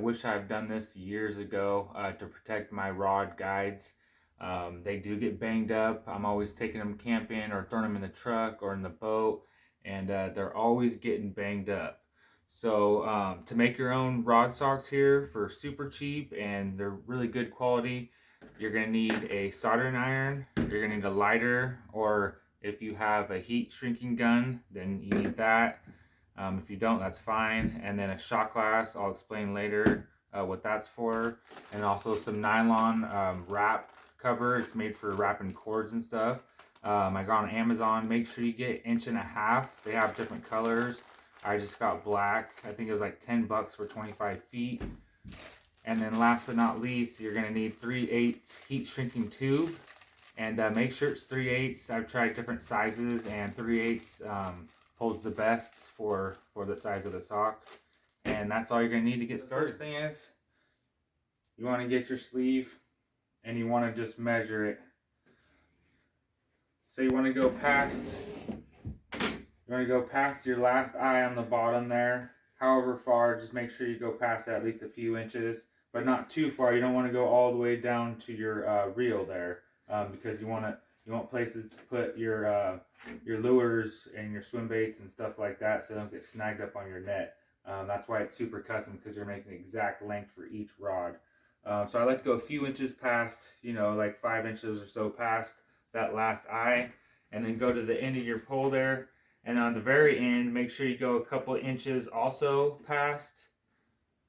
wish I've done this years ago to protect my rod guides. They do get banged up. I'm always taking them camping or throwing them in the truck or in the boat, and they're always getting banged up. So to make your own rod socks here for super cheap and they're really good quality, you're going to need a soldering iron, you're going to need a lighter, or if you have a heat shrinking gun, then you need that. If you don't, that's fine. And then a shot glass, I'll explain later what that's for. And also some nylon wrap cover. It's made for wrapping cords and stuff. I got on Amazon. Make sure you get 1.5 inches. They have different colors. I just got black. I think it was like 10 bucks for 25 feet. And then last but not least, you're going to need 3/8 heat shrinking tube. And make sure it's 3/8. I've tried different sizes, and 3/8 holds the best for the size of the sock. And that's all you're going to need to get started. The first thing is, you want to get your sleeve, and you want to just measure it. So you want to go past your last eye on the bottom there. However far, just make sure you go past that at least a few inches, but not too far. You don't want to go all the way down to your reel there, because you want places to put your lures and your swim baits and stuff like that, so they don't get snagged up on your net. That's why it's super custom, because you're making the exact length for each rod. So I like to go a few inches past, like 5 inches or so past that last eye, and then go to the end of your pole there. And on the very end, make sure you go a couple inches also past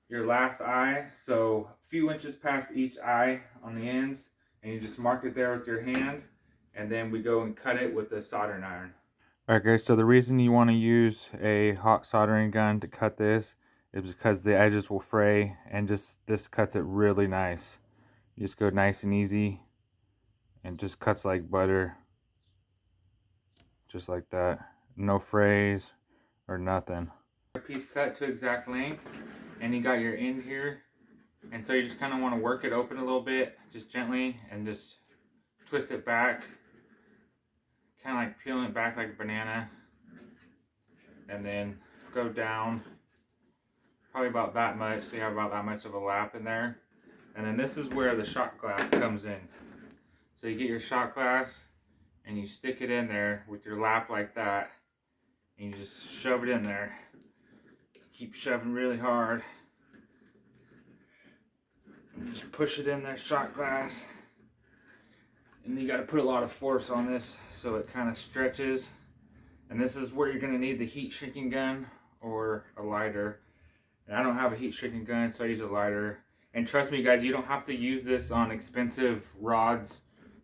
your last eye. So a few inches past each eye on the ends, and you just mark it there with your hand, and then we go and cut it with the soldering iron. Alright guys, so the reason you want to use a hot soldering gun to cut this is because the edges will fray, and this cuts it really nice. You just go nice and easy, and just cuts like butter, just like that. No frays or nothing. Piece cut to exact length, and you got your end here, and so you just kind of want to work it open a little bit, just gently, and just twist it back, kind of like peeling it back like a banana, and then go down probably about that much, so you have about that much of a lap in there. And then this is where the shot glass comes in. So you get your shot glass and you stick it in there with your lap like that, and you just shove it in there. Keep shoving really hard. And just push it in there, shot glass. And you got to put a lot of force on this so it kind of stretches. And this is where you're going to need the heat shrinking gun or a lighter. And I don't have a heat shrinking gun, so I use a lighter. And trust me guys, you don't have to use this on expensive rods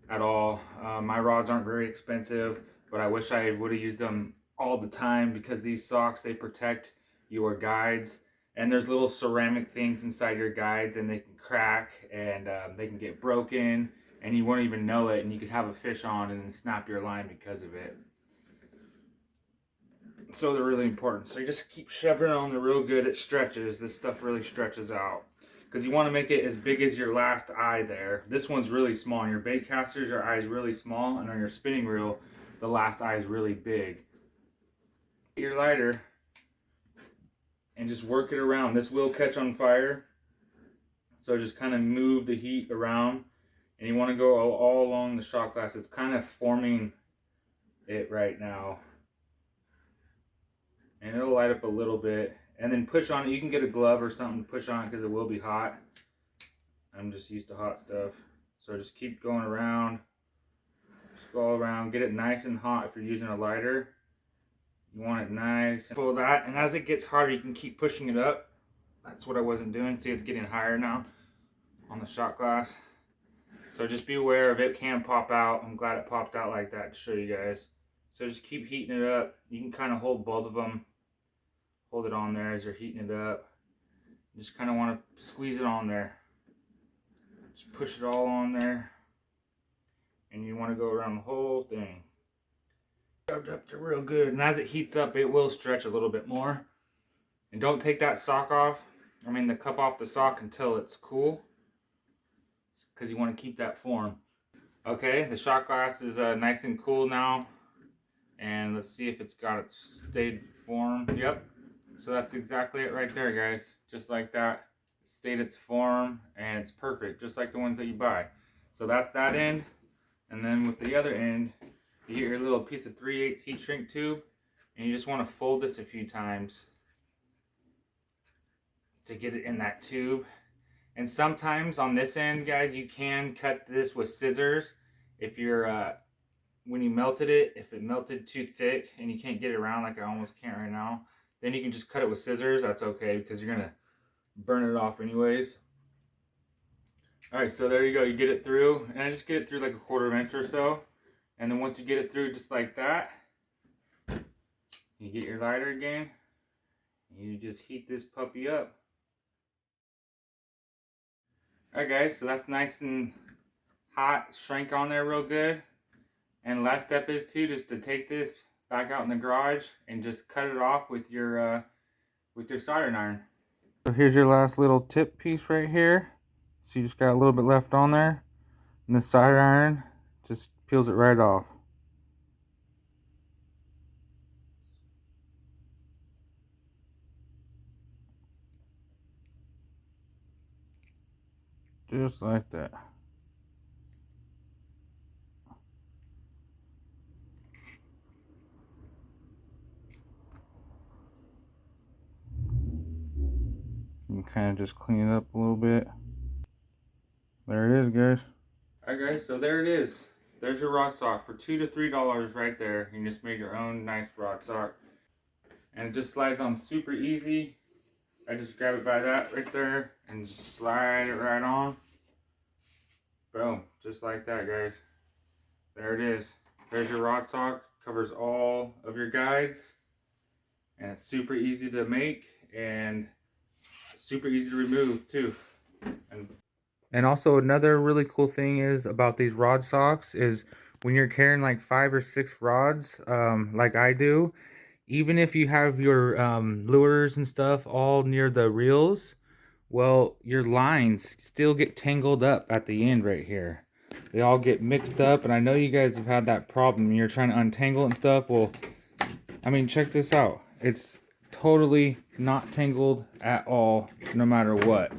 at all. My rods aren't very expensive, but I wish I would have used them all the time, because these socks, they protect your guides. And there's little ceramic things inside your guides, and they can crack, and they can get broken, and you won't even know it, and you could have a fish on and then snap your line because of it. So they're really important. So you just keep shoving it on there real good. It stretches. This stuff really stretches out, because you want to make it as big as your last eye there. This one's really small. On your bait casters, your eye is really small, and on your spinning reel, the last eye is really big. Get your lighter and just work it around. This will catch on fire, so just kind of move the heat around, and you want to go all along the shot glass. It's kind of forming it right now, and it'll light up a little bit, and then push on it. You can get a glove or something to push on it, because it will be hot. I'm just used to hot stuff, so just keep going around. Just go all around. Get it nice and hot. If you're using a lighter, you want it nice. Pull that, and as it gets hotter, you can keep pushing it up. That's what I wasn't doing. See, it's getting higher now on the shot glass. So just be aware of it can pop out. I'm glad it popped out like that to show you guys. So just keep heating it up. You can kind of hold both of them. Hold it on there as you're heating it up. You just kind of want to squeeze it on there. Just push it all on there. And you want to go around the whole thing. Shoved up to real good. And as it heats up, it will stretch a little bit more. And don't take that sock off. The cup off the sock until it's cool, because you want to keep that form. Okay, the shot glass is nice and cool now. And let's see if it's got its stayed form. Yep. So that's exactly it right there, guys. Just like that. It stayed its form, and it's perfect, just like the ones that you buy. So that's that end. And then with the other end, you get your little piece of 3/8 heat shrink tube, and you just want to fold this a few times to get it in that tube. And sometimes on this end, guys, you can cut this with scissors if you're when you melted it, if it melted too thick and you can't get it around, like I almost can't right now, then you can just cut it with scissors. That's okay, because you're gonna burn it off anyways. All right, so there you go. You get it through, and I just get it through like a 1/4 inch or so. And then once you get it through just like that, you get your lighter again. You just heat this puppy up. Alright guys, so that's nice and hot, shrank on there real good. And last step is just to take this back out in the garage and just cut it off with your soldering iron. So here's your last little tip piece right here. So you just got a little bit left on there, and the soldering iron just peels it right off. Just like that. You can kind of just clean it up a little bit. There it is, guys. Alright guys, so there it is. There's your rod sock for $2 to $3 right there. You just made your own nice rod sock. And it just slides on super easy. I just grab it by that right there and just slide it right on. Boom, just like that, guys. There it is. There's your rod sock. Covers all of your guides. And it's super easy to make and super easy to remove too. And also another really cool thing is about these rod socks is when you're carrying like 5 or 6 rods, like I do, even if you have your lures and stuff all near the reels, well, your lines still get tangled up at the end right here. They all get mixed up, and I know you guys have had that problem. You're trying to untangle and stuff. Well, I mean, check this out. It's totally not tangled at all, no matter what.